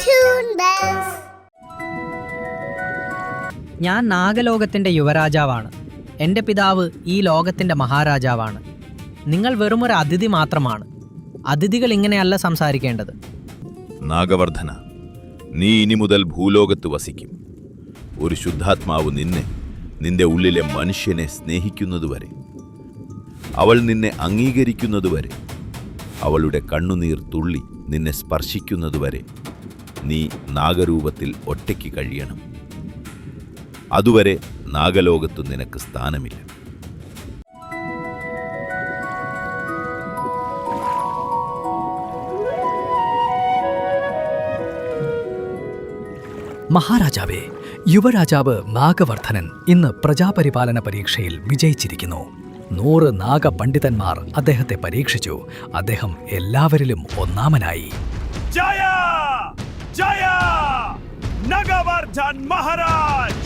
Toon Bells. ഞാൻ നാഗലോകത്തിൻ്റെ യുവരാജാവാണ്. എൻ്റെ പിതാവ് ഈ ലോകത്തിൻ്റെ മഹാരാജാവാണ്. നിങ്ങൾ വെറുമൊരു അതിഥി മാത്രമാണ്. അതിഥികൾ ഇങ്ങനെയല്ല സംസാരിക്കേണ്ടത്. നാഗവർദ്ധന, നീ ഇനി മുതൽ ഭൂലോകത്ത് വസിക്കും. ഒരു ശുദ്ധാത്മാവ് നിന്റെ ഉള്ളിലെ മനുഷ്യനെ സ്നേഹിക്കുന്നതുവരെ, അവൾ നിന്നെ അംഗീകരിക്കുന്നതുവരെ, അവളുടെ കണ്ണുനീർ തുള്ളി നിന്നെ സ്പർശിക്കുന്നതുവരെ നീ നാഗരൂപത്തിൽ ഒറ്റയ്ക്ക് കഴിയണം. അതുവരെ നാഗലോകത്തു നിനക്ക് സ്ഥാനമില്ല. മഹാരാജാവേ, യുവരാജാവ് നാഗവർദ്ധനൻ ഇന്ന് പ്രജാപരിപാലന പരീക്ഷയിൽ വിജയിച്ചിരിക്കുന്നു. 100 നാഗപണ്ഡിതന്മാർ അദ്ദേഹത്തെ പരീക്ഷിച്ചു. അദ്ദേഹം എല്ലാവരിലും ഒന്നാമനായി. ജയ ജയ നാഗവർദ്ധൻ മഹാരാജ്!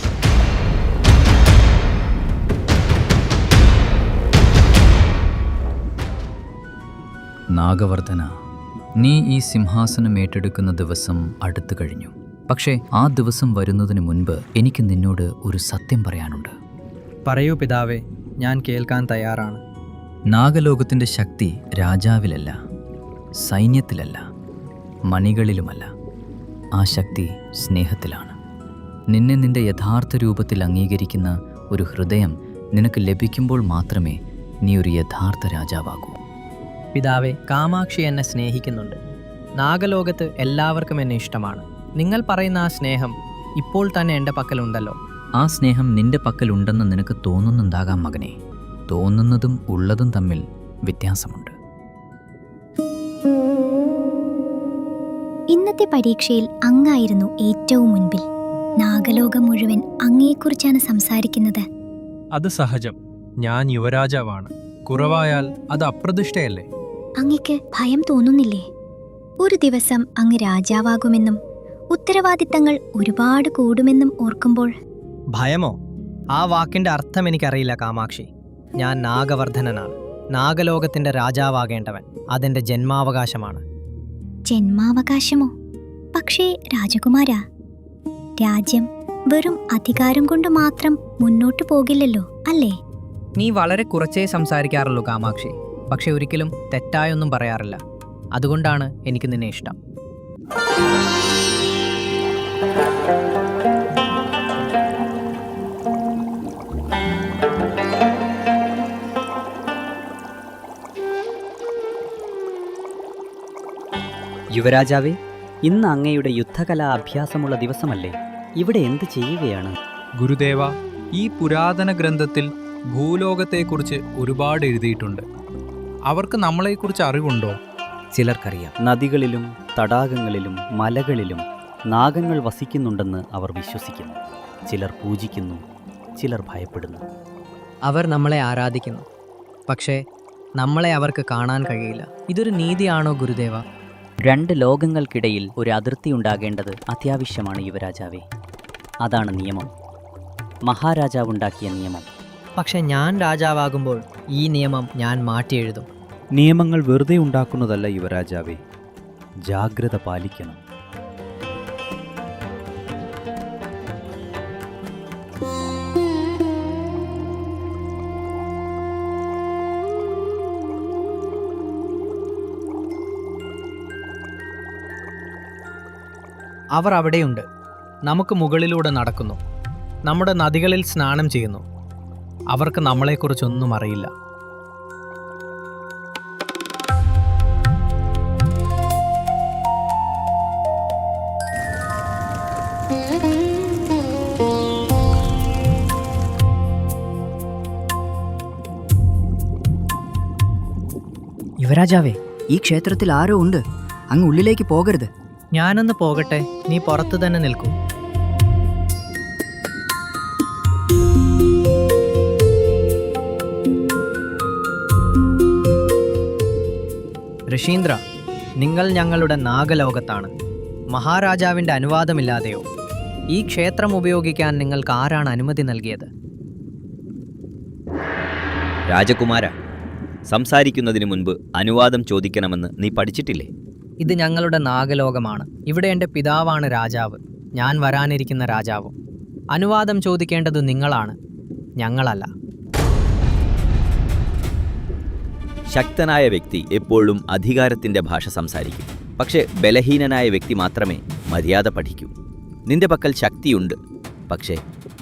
നാഗവർദ്ധന, നീ ഈ സിംഹാസനം ഏറ്റെടുക്കുന്ന ദിവസം അടുത്തു കഴിഞ്ഞു. പക്ഷേ ആ ദിവസം വരുന്നതിന് മുൻപ് എനിക്ക് നിന്നോട് ഒരു സത്യം പറയാനുണ്ട്. പറയൂ പിതാവേ, ഞാൻ കേൾക്കാൻ തയ്യാറാണ്. നാഗലോകത്തിൻ്റെ ശക്തി രാജാവിലല്ല, സൈന്യത്തിലല്ല, മണികളിലുമല്ല. ആ ശക്തി സ്നേഹത്തിലാണ്. നിന്നെ നിന്റെ യഥാർത്ഥ രൂപത്തിൽ അംഗീകരിക്കുന്ന ഒരു ഹൃദയം നിനക്ക് ലഭിക്കുമ്പോൾ മാത്രമേ നീ ഒരു യഥാർത്ഥ രാജാവാകൂ. പിതാവേ, കാമാക്ഷി എന്നെ സ്നേഹിക്കുന്നുണ്ട്. നാഗലോകത്ത് എല്ലാവർക്കും എന്നെ ഇഷ്ടമാണ്. നിങ്ങൾ പറയുന്ന ആ സ്നേഹം ഇപ്പോൾ തന്നെ എൻ്റെ പക്കലുണ്ടല്ലോ. ആ സ്നേഹം നിന്റെ പക്കലുണ്ടെന്ന് നിനക്ക് തോന്നുന്നുണ്ടാകാം മകനെ. തോന്നുന്നതും ഉള്ളതും തമ്മിൽ വ്യത്യാസമുണ്ട്. ഇന്നത്തെ പരീക്ഷയിൽ അങ്ങായിരുന്നു ഏറ്റവും മുൻപിൽ. നാഗലോകം മുഴുവൻ അങ്ങയെക്കുറിച്ചാണ് സംസാരിക്കുന്നത്. അത് സഹജം. ഞാൻ യുവരാജാവാണ്. കുറവായാൽ അത് അപ്രതിഷ്ഠയല്ലേ? അങ്ങയ്ക്ക് ഭയം തോന്നുന്നില്ലേ? ഒരു ദിവസം അങ്ങ് രാജാവാകുമെന്നും ഉത്തരവാദിത്തങ്ങൾ ഒരുപാട് കൂടുമെന്നും ഓർക്കുമ്പോൾ? ഭയമോ? ആ വാക്കിൻ്റെ അർത്ഥം എനിക്കറിയില്ല കാമാക്ഷി. ഞാൻ നാഗവർദ്ധനനാണ്, നാഗലോകത്തിൻ്റെ രാജാവാകേണ്ടവൻ. അതെൻ്റെ ജന്മാവകാശമാണ്. ജന്മാവകാശമോ? പക്ഷേ രാജകുമാരാ, രാജ്യം വെറും അധികാരം കൊണ്ട് മാത്രം മുന്നോട്ടു പോകില്ലല്ലോ, അല്ലേ? നീ വളരെ കുറച്ചേ സംസാരിക്കാറുള്ളൂ കാമാക്ഷി. പക്ഷെ ഒരിക്കലും തെറ്റായൊന്നും പറയാറില്ല. അതുകൊണ്ടാണ് എനിക്ക് നിന്നെ ഇഷ്ടം. യുവരാജാവേ, ഇന്ന് അങ്ങയുടെ യുദ്ധകലാ അഭ്യാസമുള്ള ദിവസമല്ലേ? ഇവിടെ എന്ത് ചെയ്യുകയാണ്? ഗുരുദേവ, ഈ പുരാതന ഗ്രന്ഥത്തിൽ ഭൂലോകത്തെക്കുറിച്ച് ഒരുപാട് എഴുതിയിട്ടുണ്ട്. അവർക്ക് നമ്മളെക്കുറിച്ച് അറിവുണ്ടോ? ചിലർക്കറിയാം. നദികളിലും തടാകങ്ങളിലും മലകളിലും നാഗങ്ങൾ വസിക്കുന്നുണ്ടെന്ന് അവർ വിശ്വസിക്കുന്നു. ചിലർ പൂജിക്കുന്നു, ചിലർ ഭയപ്പെടുന്നു. അവർ നമ്മളെ ആരാധിക്കുന്നു, പക്ഷേ നമ്മളെ അവർക്ക് കാണാൻ കഴിയില്ല. ഇതൊരു നീതിയാണോ ഗുരുദേവ? 2 ലോകങ്ങൾക്കിടയിൽ ഒരു അതിർത്തി ഉണ്ടാകേണ്ടത് അത്യാവശ്യമാണ് യുവരാജാവേ. അതാണ് നിയമം, മഹാരാജാവുണ്ടാക്കിയ നിയമം. പക്ഷെ ഞാൻ രാജാവാകുമ്പോൾ ഈ നിയമം ഞാൻ മാറ്റിയെഴുതും. നിയമങ്ങൾ വെറുതെ ഉണ്ടാക്കുന്നതല്ല യുവരാജാവേ, ജാഗ്രത പാലിക്കണം. അവർ അവിടെയുണ്ട്. നമുക്ക് മുകളിലൂടെ നടക്കുന്നു. നമ്മുടെ നദികളിൽ സ്നാനം ചെയ്യുന്നു. അവർക്ക് നമ്മളെക്കുറിച്ചൊന്നും അറിയില്ല. യുവരാജാവേ, ഈ ക്ഷേത്രത്തിൽ ആരോ ഉണ്ട്. അങ്ങ് ഉള്ളിലേക്ക് പോകരുത്. ഞാനൊന്ന് പോകട്ടെ, നീ പുറത്തു തന്നെ നിൽക്കൂ. ഋഷീന്ദ്ര, നിങ്ങൾ ഞങ്ങളുടെ നാഗലോകത്താണ്. മഹാരാജാവിൻ്റെ അനുവാദമില്ലാതെയോ? ഈ ക്ഷേത്രം ഉപയോഗിക്കാൻ നിങ്ങൾക്ക് ആരാണ് അനുമതി നൽകിയത്? രാജകുമാര, സംസാരിക്കുന്നതിന് മുൻപ് അനുവാദം ചോദിക്കണമെന്ന് നീ പഠിച്ചിട്ടില്ലേ? ഇത് ഞങ്ങളുടെ നാഗലോകമാണ്. ഇവിടെ എൻ്റെ പിതാവാണ് രാജാവ്. ഞാൻ വരാനിരിക്കുന്ന രാജാവും. അനുവാദം ചോദിക്കേണ്ടത് നിങ്ങളാണ്, ഞങ്ങളല്ല. ശക്തനായ വ്യക്തി എപ്പോഴും അധികാരത്തിൻ്റെ ഭാഷ സംസാരിക്കും. പക്ഷേ ബലഹീനനായ വ്യക്തി മാത്രമേ മര്യാദ പഠിക്കൂ. നിന്റെ പക്കൽ ശക്തിയുണ്ട്, പക്ഷേ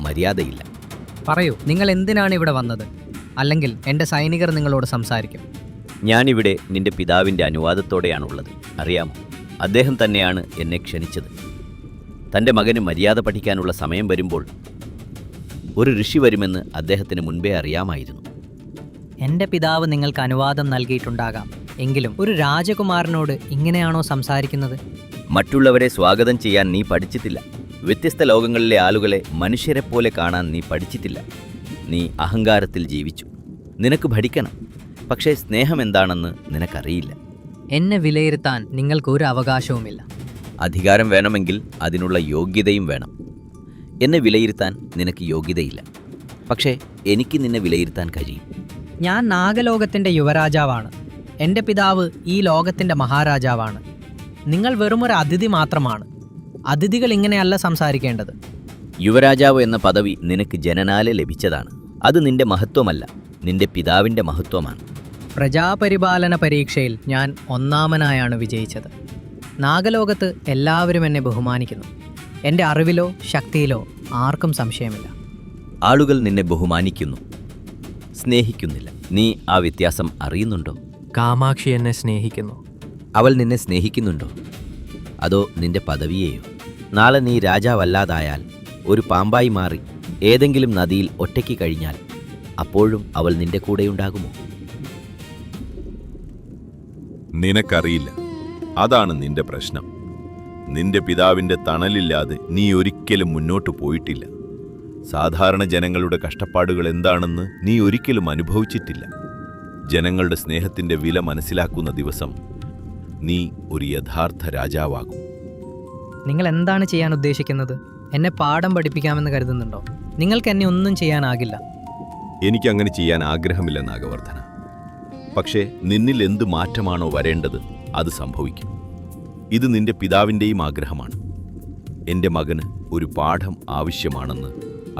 മര്യാദയില്ല. പറയൂ, നിങ്ങൾ എന്തിനാണ് ഇവിടെ വന്നത്? അല്ലെങ്കിൽ എൻ്റെ സൈനികർ നിങ്ങളോട് സംസാരിക്കും. ഞാനിവിടെ നിന്റെ പിതാവിൻ്റെ അനുവാദത്തോടെയാണുള്ളത്. അറിയാമോ, അദ്ദേഹം തന്നെയാണ് എന്നെ ക്ഷണിച്ചത്. തൻ്റെ മകന് മര്യാദ പഠിക്കാനുള്ള സമയം വരുമ്പോൾ ഒരു ഋഷി വരുമെന്ന് അദ്ദേഹത്തിന് മുൻപേ അറിയാമായിരുന്നു. എൻ്റെ പിതാവ് നിങ്ങൾക്ക് അനുവാദം നൽകിയിട്ടുണ്ടാകാം. എങ്കിലും ഒരു രാജകുമാരനോട് ഇങ്ങനെയാണോ സംസാരിക്കുന്നത്? മറ്റുള്ളവരെ സ്വാഗതം ചെയ്യാൻ നീ പഠിച്ചിട്ടില്ല. വ്യത്യസ്ത ലോകങ്ങളിലെ ആളുകളെ മനുഷ്യരെപ്പോലെ കാണാൻ നീ പഠിച്ചിട്ടില്ല. നീ അഹങ്കാരത്തിൽ ജീവിച്ചു. നിനക്ക് ഭരിക്കണം, പക്ഷേ സ്നേഹം എന്താണെന്ന് നിനക്കറിയില്ല. എന്നെ വിലയിരുത്താൻ നിങ്ങൾക്ക് ഒരു അവകാശവുമില്ല. അധികാരം വേണമെങ്കിൽ അതിനുള്ള യോഗ്യതയും വേണം. എന്നെ വിലയിരുത്താൻ നിനക്ക് യോഗ്യതയില്ല, പക്ഷേ എനിക്ക് നിന്നെ വിലയിരുത്താൻ കഴിയും. ഞാൻ നാഗലോകത്തിൻ്റെ യുവരാജാവാണ്. എൻ്റെ പിതാവ് ഈ ലോകത്തിൻ്റെ മഹാരാജാവാണ്. നിങ്ങൾ വെറുമൊരു അതിഥി മാത്രമാണ്. അതിഥികൾ ഇങ്ങനെയല്ല സംസാരിക്കേണ്ടത്. യുവരാജാവ് എന്ന പദവി നിനക്ക് ജനനാലെ ലഭിച്ചതാണ്. അത് നിന്റെ മഹത്വമല്ല, നിന്റെ പിതാവിൻ്റെ മഹത്വമാണ്. പ്രജാപരിപാലന പരീക്ഷയിൽ ഞാൻ ഒന്നാമനായാണ് വിജയിച്ചത്. നാഗലോകത്ത് എല്ലാവരും എന്നെ ബഹുമാനിക്കുന്നു. എൻ്റെ അറിവിലോ ശക്തിയിലോ ആർക്കും സംശയമില്ല. ആളുകൾ നിന്നെ ബഹുമാനിക്കുന്നു, സ്നേഹിക്കുന്നില്ല. നീ ആ വ്യത്യാസം അറിയുന്നുണ്ടോ? കാമാക്ഷി എന്നെ സ്നേഹിക്കുന്നു. അവൾ നിന്നെ സ്നേഹിക്കുന്നുണ്ടോ? അതോ നിന്റെ പദവിയെയോ? നാളെ നീ രാജാവല്ലാതായാൽ, ഒരു പാമ്പായി മാറി ഏതെങ്കിലും നദിയിൽ ഒറ്റയ്ക്ക് കഴിഞ്ഞാൽ, അപ്പോഴും അവൾ നിന്റെ കൂടെയുണ്ടാകുമോ? നിനക്കറിയില്ല. അതാണ് നിന്റെ പ്രശ്നം. നിന്റെ പിതാവിൻ്റെ തണലില്ലാതെ നീ ഒരിക്കലും മുന്നോട്ട് പോയിട്ടില്ല. സാധാരണ ജനങ്ങളുടെ കഷ്ടപ്പാടുകൾ എന്താണെന്ന് നീ ഒരിക്കലും അനുഭവിച്ചിട്ടില്ല. ജനങ്ങളുടെ സ്നേഹത്തിൻ്റെ വില മനസ്സിലാക്കുന്ന ദിവസം നീ ഒരു യഥാർത്ഥ രാജാവാകും. നിങ്ങൾ എന്താണ് ചെയ്യാൻ ഉദ്ദേശിക്കുന്നത്? എന്നെ പാഠം പഠിപ്പിക്കാമെന്ന് കരുതുന്നുണ്ടോ? നിങ്ങൾക്ക് എന്നെ ഒന്നും ചെയ്യാനാകില്ല. എനിക്കങ്ങനെ ചെയ്യാൻ ആഗ്രഹമില്ല നാഗവർദ്ധന. പക്ഷേ നിന്നിൽ എന്ത് മാറ്റമാണോ വരേണ്ടത് അത് സംഭവിക്കും. ഇത് നിന്റെ പിതാവിൻ്റെയും ആഗ്രഹമാണ്. എൻ്റെ മകന് ഒരു പാഠം ആവശ്യമാണെന്ന്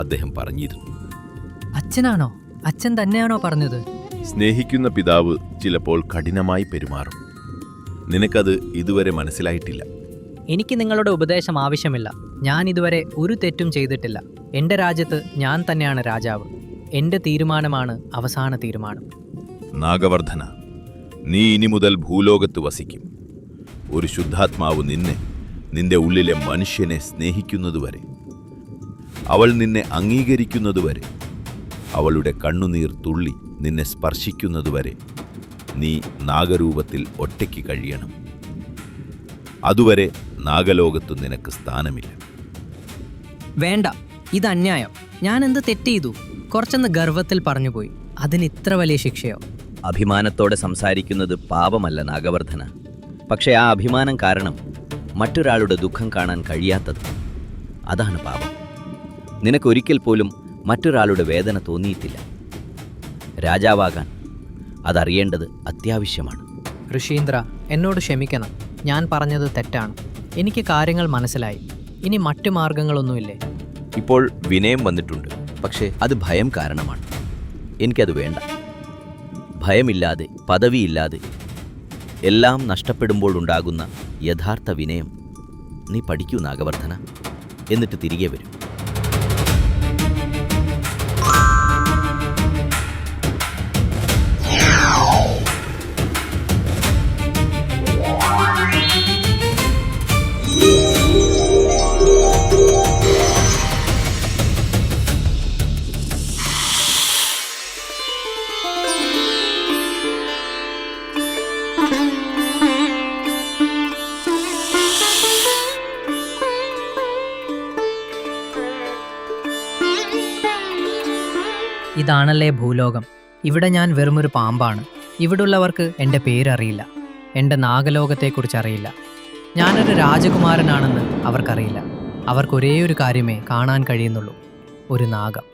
അദ്ദേഹം പറഞ്ഞിരുന്നു. അച്ഛനാണോ? അച്ഛൻ തന്നെയാണോ പറഞ്ഞത്? സ്നേഹിക്കുന്ന പിതാവ് ചിലപ്പോൾ കഠിനമായി പെരുമാറും. നിനക്കത് ഇതുവരെ മനസ്സിലായിട്ടില്ല. എനിക്ക് നിങ്ങളുടെ ഉപദേശം ആവശ്യമില്ല. ഞാൻ ഇതുവരെ ഒരു തെറ്റും ചെയ്തിട്ടില്ല. എൻ്റെ രാജ്യത്ത് ഞാൻ തന്നെയാണ് രാജാവ്. എൻ്റെ തീരുമാനമാണ് അവസാന തീരുമാനം. നാഗവർദ്ധന, നീ ഇനി മുതൽ ഭൂലോകത്ത് വസിക്കും. ഒരു ശുദ്ധാത്മാവ് നിന്റെ ഉള്ളിലെ മനുഷ്യനെ സ്നേഹിക്കുന്നതുവരെ, അവൾ നിന്നെ അംഗീകരിക്കുന്നതുവരെ, അവളുടെ കണ്ണുനീർ തുള്ളി നിന്നെ സ്പർശിക്കുന്നതുവരെ നീ നാഗരൂപത്തിൽ ഒറ്റയ്ക്ക് കഴിയണം. അതുവരെ നാഗലോകത്തു നിനക്ക് സ്ഥാനമില്ല. വേണ്ട, ഇത് അന്യായം. ഞാൻ എന്ത് തെറ്റ് ചെയ്തു? കുറച്ചൊന്ന് ഗർവത്തിൽ പറഞ്ഞുപോയി. അതിന് ഇത്ര വലിയ ശിക്ഷയോ? അഭിമാനത്തോടെ സംസാരിക്കുന്നത് പാപമല്ല നാഗവർദ്ധന. പക്ഷേ ആ അഭിമാനം കാരണം മറ്റൊരാളുടെ ദുഃഖം കാണാൻ കഴിയാത്തത്, അതാണ് പാപം. നിനക്കൊരിക്കൽ പോലും മറ്റൊരാളുടെ വേദന തോന്നിയിട്ടില്ല. രാജാവാകാൻ അതറിയേണ്ടത് അത്യാവശ്യമാണ്. ഋഷീന്ദ്ര, എന്നോട് ക്ഷമിക്കണം. ഞാൻ പറഞ്ഞത് തെറ്റാണ്. എനിക്ക് കാര്യങ്ങൾ മനസ്സിലായി. ഇനി മറ്റു മാർഗങ്ങളൊന്നുമില്ലേ? ഇപ്പോൾ വിനയം വന്നിട്ടുണ്ട്, പക്ഷേ അത് ഭയം കാരണമാണ്. എനിക്കത് വേണ്ട. ഭയമില്ലാതെ, പദവിയില്ലാതെ എല്ലാം നഷ്ടപ്പെടുമ്പോൾ ഉണ്ടാകുന്ന യഥാർത്ഥ വിനയം നീ പഠിക്കൂ നാഗവർദ്ധന. എന്നിട്ട് തിരികെ വരും. ഇതാണല്ലേ ഭൂലോകം. ഇവിടെ ഞാൻ വെറുമൊരു പാമ്പാണ്. ഇവിടുള്ളവർക്ക് എൻ്റെ പേരറിയില്ല. എൻ്റെ നാഗലോകത്തെക്കുറിച്ച് അറിയില്ല. ഞാനൊരു രാജകുമാരനാണെന്ന് അവർക്കറിയില്ല. അവർക്കൊരേ ഒരു കാര്യമേ കാണാൻ കഴിയുന്നുള്ളൂ, ഒരു നാഗം.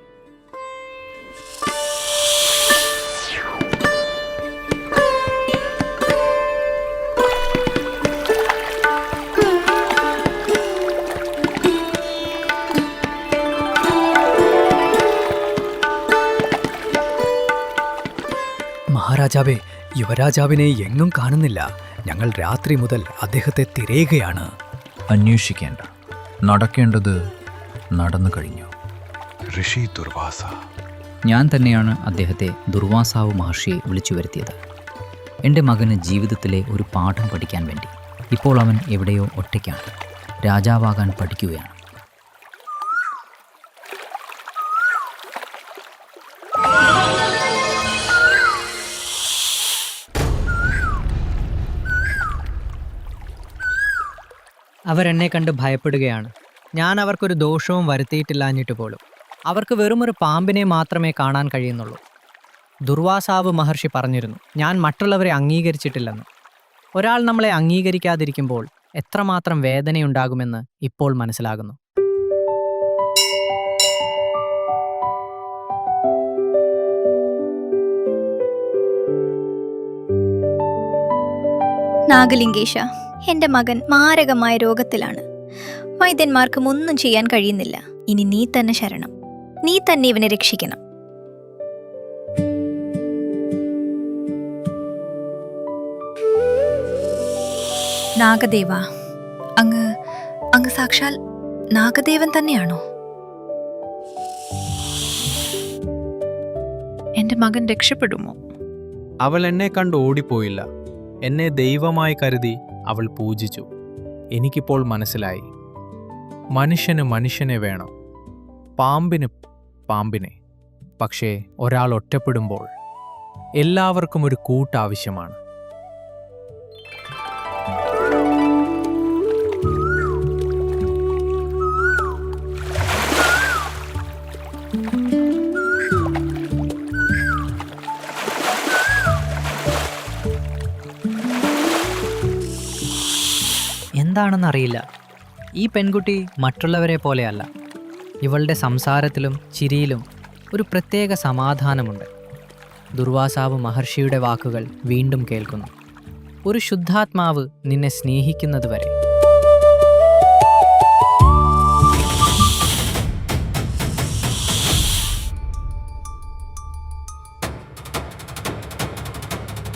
യുവരാജാവേ, യുവരാജാവിനെ എങ്ങും കാണുന്നില്ല. ഞങ്ങൾ രാത്രി മുതൽ അദ്ദേഹത്തെ തിരയുകയാണ്. അന്വേഷിക്കേണ്ട, നടക്കേണ്ടത് നടന്നു കഴിഞ്ഞു. ഋഷി ദുർവാസ. ഞാൻ തന്നെയാണ് അദ്ദേഹത്തെ ദുർവാസാവ് മഹർഷിയെ വിളിച്ചു വരുത്തിയത്. എൻ്റെ മകന് ജീവിതത്തിലെ ഒരു പാഠം പഠിക്കാൻ വേണ്ടി. ഇപ്പോൾ അവൻ എവിടെയോ ഒറ്റയ്ക്കാണ്. രാജാവാകാൻ പഠിക്കുകയാണ്. അവരെന്നെ കണ്ട് ഭയപ്പെടുകയാണ്. ഞാൻ അവർക്കൊരു ദോഷവും വരുത്തിയിട്ടില്ലാഞ്ഞിട്ട് പോലും. അവർക്ക് വെറുമൊരു പാമ്പിനെ മാത്രമേ കാണാൻ കഴിയുന്നുള്ളൂ. ദുർവാസാവ് മഹർഷി പറഞ്ഞിരുന്നു, ഞാൻ മറ്റുള്ളവരെ അംഗീകരിച്ചിട്ടില്ലെന്ന്. ഒരാൾ നമ്മളെ അംഗീകരിക്കാതിരിക്കുമ്പോൾ എത്രമാത്രം വേദനയുണ്ടാകുമെന്ന് ഇപ്പോൾ മനസ്സിലാകുന്നു. നാഗലിംഗേശ, എന്റെ മകൻ മാരകമായ രോഗത്തിലാണ്. വൈദ്യന്മാർക്കും ഒന്നും ചെയ്യാൻ കഴിയുന്നില്ല. ഇനി നീ തന്നെ ശരണം. നീ തന്നെ ഇവനെ രക്ഷിക്കണം. നാഗദേവ, അങ്ങ് സാക്ഷാൽ നാഗദേവൻ തന്നെയാണോ? എൻ്റെ മകൻ രക്ഷപ്പെടുമോ? അവൾ എന്നെ കണ്ട് ഓടിപ്പോയില്ല. എന്നെ ദൈവമായി കരുതി അവൾ പൂജിച്ചു. എനിക്കിപ്പോൾ മനസ്സിലായി, മനുഷ്യന് മനുഷ്യനെ വേണം, പാമ്പിന് പാമ്പിനെ. പക്ഷേ ഒരാൾ ഒറ്റപ്പെടുമ്പോൾ എല്ലാവർക്കും ഒരു കൂട്ടാവശ്യമാണ്. എന്താണെന്നറിയില്ല, ഈ പെൺകുട്ടി മറ്റുള്ളവരെ പോലെയല്ല. ഇവളുടെ സംസാരത്തിലും ചിരിയിലും ഒരു പ്രത്യേക സമാധാനമുണ്ട്. ദുർവാസാവ് മഹർഷിയുടെ വാക്കുകൾ വീണ്ടും കേൾക്കുന്നു. ഒരു ശുദ്ധാത്മാവ് നിന്നെ സ്നേഹിക്കുന്നതുവരെ.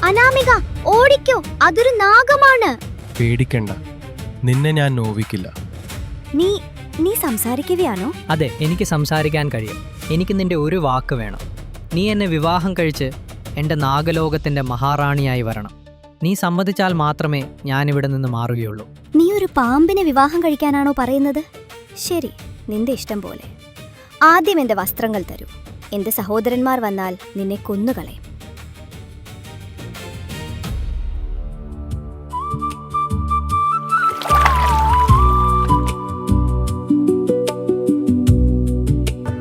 അനാമിക, ഓടിക്കോ, അതൊരു നാഗമാണ്. പേടിക്കണ്ട, നിന്നെ ഞാൻ നോവിക്കില്ല. നീ സംസാരിക്കുകയാണോ? അതെ, എനിക്ക് സംസാരിക്കാൻ കഴിയും. എനിക്ക് നിന്റെ ഒരു വാക്ക് വേണം. നീ എന്നെ വിവാഹം കഴിച്ച് എൻ്റെ നാഗലോകത്തിൻ്റെ മഹാറാണിയായി വരണം. നീ സമ്മതിച്ചാൽ മാത്രമേ ഞാനിവിടെ നിന്ന് മാറുകയുള്ളൂ. നീ ഒരു പാമ്പിനെ വിവാഹം കഴിക്കാനാണോ പറയുന്നത്? ശരി, നിന്റെ ഇഷ്ടം പോലെ. ആദ്യം എന്റെ വസ്ത്രങ്ങൾ തരൂ. എന്റെ സഹോദരന്മാർ വന്നാൽ നിന്നെ കൊന്നുകളയും.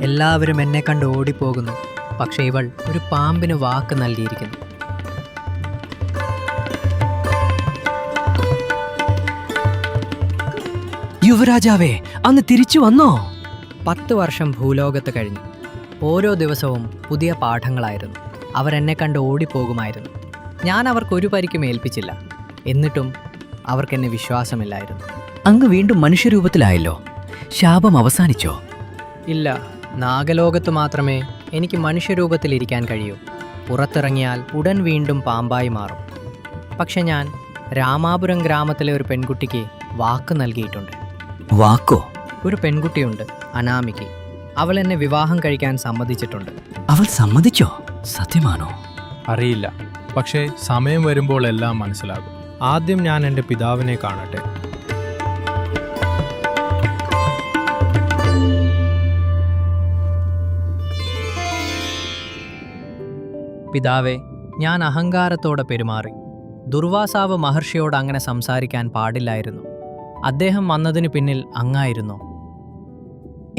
എല്ലാവരും എന്നെ കണ്ട് ഓടിപ്പോകുന്നു. പക്ഷേ ഇവൾ ഒരു പാമ്പിന് വാക്ക് നൽകിയിരിക്കുന്നു. യുവരാജാവേ, അങ്ങ് തിരിച്ചു വന്നോ? 10 വർഷം ഭൂലോകത്ത് കഴിഞ്ഞു. ഓരോ ദിവസവും പുതിയ പാഠങ്ങളായിരുന്നു. അവരെന്നെ കണ്ട് ഓടിപ്പോകുമായിരുന്നു. ഞാൻ അവർക്കൊരു പരിക്കും ഏൽപ്പിച്ചില്ല. എന്നിട്ടും അവർക്കെന്നെ വിശ്വാസമില്ലായിരുന്നു. അങ്ങ് വീണ്ടും മനുഷ്യരൂപത്തിലായല്ലോ. ശാപം അവസാനിച്ചോ? ഇല്ല, നാഗലോകത്ത് മാത്രമേ എനിക്ക് മനുഷ്യരൂപത്തിലിരിക്കാൻ കഴിയൂ. പുറത്തിറങ്ങിയാൽ ഉടൻ വീണ്ടും പാമ്പായി മാറും. പക്ഷെ ഞാൻ രാമാപുരം ഗ്രാമത്തിലെ ഒരു പെൺകുട്ടിക്ക് വാക്ക് നൽകിയിട്ടുണ്ട്. വാക്കോ? ഒരു പെൺകുട്ടിയുണ്ട്, അനാമിക. അവൾ എന്നെ വിവാഹം കഴിക്കാൻ സമ്മതിച്ചിട്ടുണ്ട്. അവൾ സമ്മതിച്ചോ? സത്യമാണോ? അറിയില്ല, പക്ഷേ സമയം വരുമ്പോൾ എല്ലാം മനസ്സിലാകും. ആദ്യം ഞാൻ എൻ്റെ പിതാവിനെ കാണട്ടെ. പിതാവേ, ഞാൻ അഹങ്കാരത്തോടെ പെരുമാറി. ദുർവാസാവ് മഹർഷിയോട് അങ്ങനെ സംസാരിക്കാൻ പാടില്ലായിരുന്നു. അദ്ദേഹം വന്നതിനു പിന്നിൽ അങ്ങായിരുന്നോ?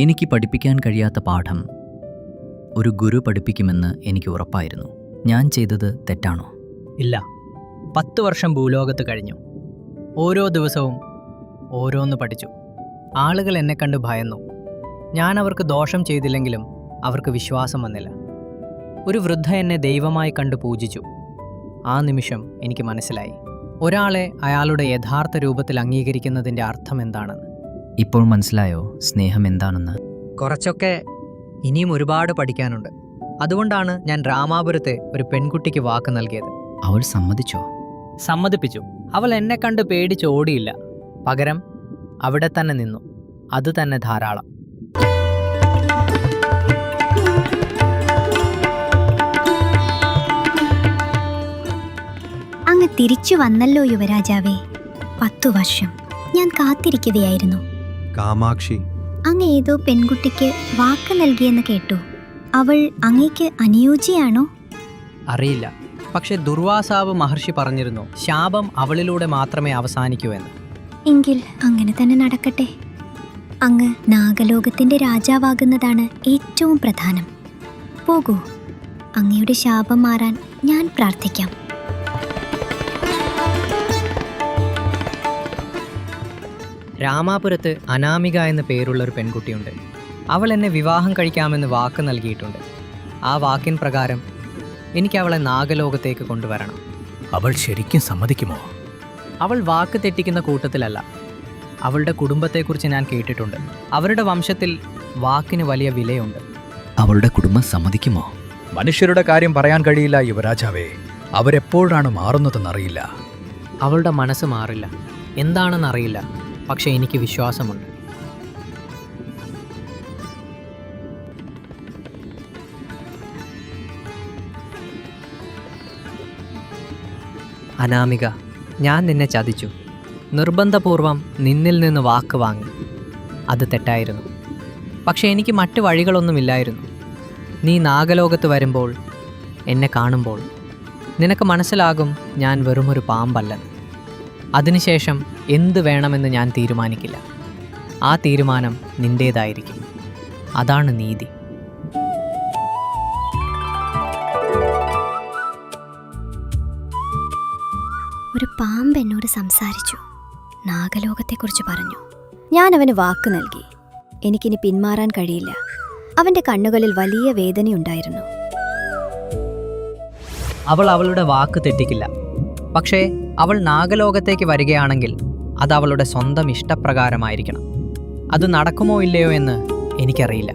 എനിക്ക് പഠിപ്പിക്കാൻ കഴിയാത്ത പാഠം ഒരു ഗുരു പഠിപ്പിക്കുമെന്ന് എനിക്ക് ഉറപ്പായിരുന്നു. ഞാൻ ചെയ്തത് തെറ്റാണോ? ഇല്ല. 10 വർഷം ഭൂലോകത്ത് കഴിഞ്ഞു. ഓരോ ദിവസവും ഓരോന്ന് പഠിച്ചു. ആളുകൾ എന്നെ കണ്ട് ഭയന്നു. ഞാൻ അവർക്ക് ദോഷം ചെയ്തില്ലെങ്കിലും അവർക്ക് വിശ്വാസം വന്നില്ല. ഒരു വൃദ്ധ എന്നെ ദൈവമായി കണ്ട് പൂജിച്ചു. ആ നിമിഷം എനിക്ക് മനസ്സിലായി, ഒരാളെ അയാളുടെ യഥാർത്ഥ രൂപത്തിൽ അംഗീകരിക്കുന്നതിൻ്റെ അർത്ഥം എന്താണെന്ന്. ഇപ്പോൾ മനസ്സിലായോ സ്നേഹം എന്താണെന്ന്? കുറച്ചൊക്കെ. ഇനിയും ഒരുപാട് പഠിക്കാനുണ്ട്. അതുകൊണ്ടാണ് ഞാൻ രാമാപുരത്തെ ഒരു പെൺകുട്ടിക്ക് വാക്ക് നൽകിയത്. അവൾ സമ്മതിച്ചോ? സമ്മതിപ്പിച്ചു. അവൾ എന്നെ കണ്ട് പേടിച്ച് ഓടിയില്ല. പകരം അവിടെ തന്നെ നിന്നു. അത് തന്നെ ധാരാളം. അങ്ങ് തിരിച്ചു വന്നല്ലോ യുവരാജാവേ. 10 വർഷം ഞാൻ കാത്തിരിക്കുകയായിരുന്നു. കാമാക്ഷി, അങ്ങ് ഏതോ പെൺകുട്ടിക്ക് വാക്ക് നൽകിയെന്ന് കേട്ടു. അവൾ അങ്ങേക്ക് അനുയോജ്യയാണോ? അറിയില്ല. പക്ഷെ ദുർവാസാവ് മഹർഷി പറഞ്ഞിരുന്നു, ശാപം അവളിലൂടെ മാത്രമേ അവസാനിക്കൂ എന്ന്. എങ്കിൽ അങ്ങനെ തന്നെ നടക്കട്ടെ. അങ്ങ് നാഗലോകത്തിന്റെ രാജാവാകുന്നതാണ് ഏറ്റവും പ്രധാനം. പോകൂ, അങ്ങയുടെ ശാപം മാറാൻ ഞാൻ പ്രാർത്ഥിക്കാം. രാമാപുരത്ത് അനാമിക എന്ന പേരുള്ളൊരു പെൺകുട്ടിയുണ്ട്. അവൾ എന്നെ വിവാഹം കഴിക്കാമെന്ന് വാക്ക് നൽകിയിട്ടുണ്ട്. ആ വാക്കിൻ പ്രകാരം എനിക്ക് അവളെ നാഗലോകത്തേക്ക് കൊണ്ടുവരണം. അവൾ ശരിക്കും സമ്മതിക്കുമോ? അവൾ വാക്ക് തെറ്റിക്കുന്ന കൂട്ടത്തിലല്ല. അവളുടെ കുടുംബത്തെക്കുറിച്ച് ഞാൻ കേട്ടിട്ടുണ്ട്. അവരുടെ വംശത്തിൽ വാക്കിന് വലിയ വിലയുണ്ട്. അവളുടെ കുടുംബം സമ്മതിക്കുമോ? മനുഷ്യരുടെ കാര്യം പറയാൻ കഴിയില്ല യുവരാജാവേ. അവരെപ്പോഴാണ് മാറുന്നതെന്നറിയില്ല. അവളുടെ മനസ്സ് മാറില്ല. എന്താണെന്നറിയില്ല. പക്ഷെ എനിക്ക് വിശ്വാസമുണ്ട്. അനാമിക, ഞാൻ നിന്നെ ചതിച്ചു. നിർബന്ധപൂർവം നിന്നിൽ നിന്ന് വാക്ക് വാങ്ങി. അത് തെറ്റായിരുന്നു. പക്ഷെ എനിക്ക് മറ്റു വഴികളൊന്നുമില്ലായിരുന്നു. നീ നാഗലോകത്ത് വരുമ്പോൾ, എന്നെ കാണുമ്പോൾ നിനക്ക് മനസ്സിലാകും ഞാൻ വെറുമൊരു പാമ്പല്ലെന്ന്. അതിനുശേഷം എന്ത് വേണമെന്ന് ഞാൻ തീരുമാനിക്കില്ല. ആ തീരുമാനം നിൻ്റേതായിരിക്കും. അതാണ് നീതി. ഒരു പാമ്പ് എന്നോട് സംസാരിച്ചു. നാഗലോകത്തെക്കുറിച്ച് പറഞ്ഞു. ഞാൻ അവന് വാക്ക് നൽകി. എനിക്കിനി പിന്മാറാൻ കഴിയില്ല. അവന്റെ കണ്ണുകളിൽ വലിയ വേദനയുണ്ടായിരുന്നു. അവൾ അവളുടെ വാക്ക് തെറ്റിക്കില്ല. പക്ഷേ അവൾ നാഗലോകത്തേക്ക് വരികയാണെങ്കിൽ അത് അവളുടെ സ്വന്തം ഇഷ്ടപ്രകാരമായിരിക്കണം. അത് നടക്കുമോ ഇല്ലയോ എന്ന് എനിക്കറിയില്ല.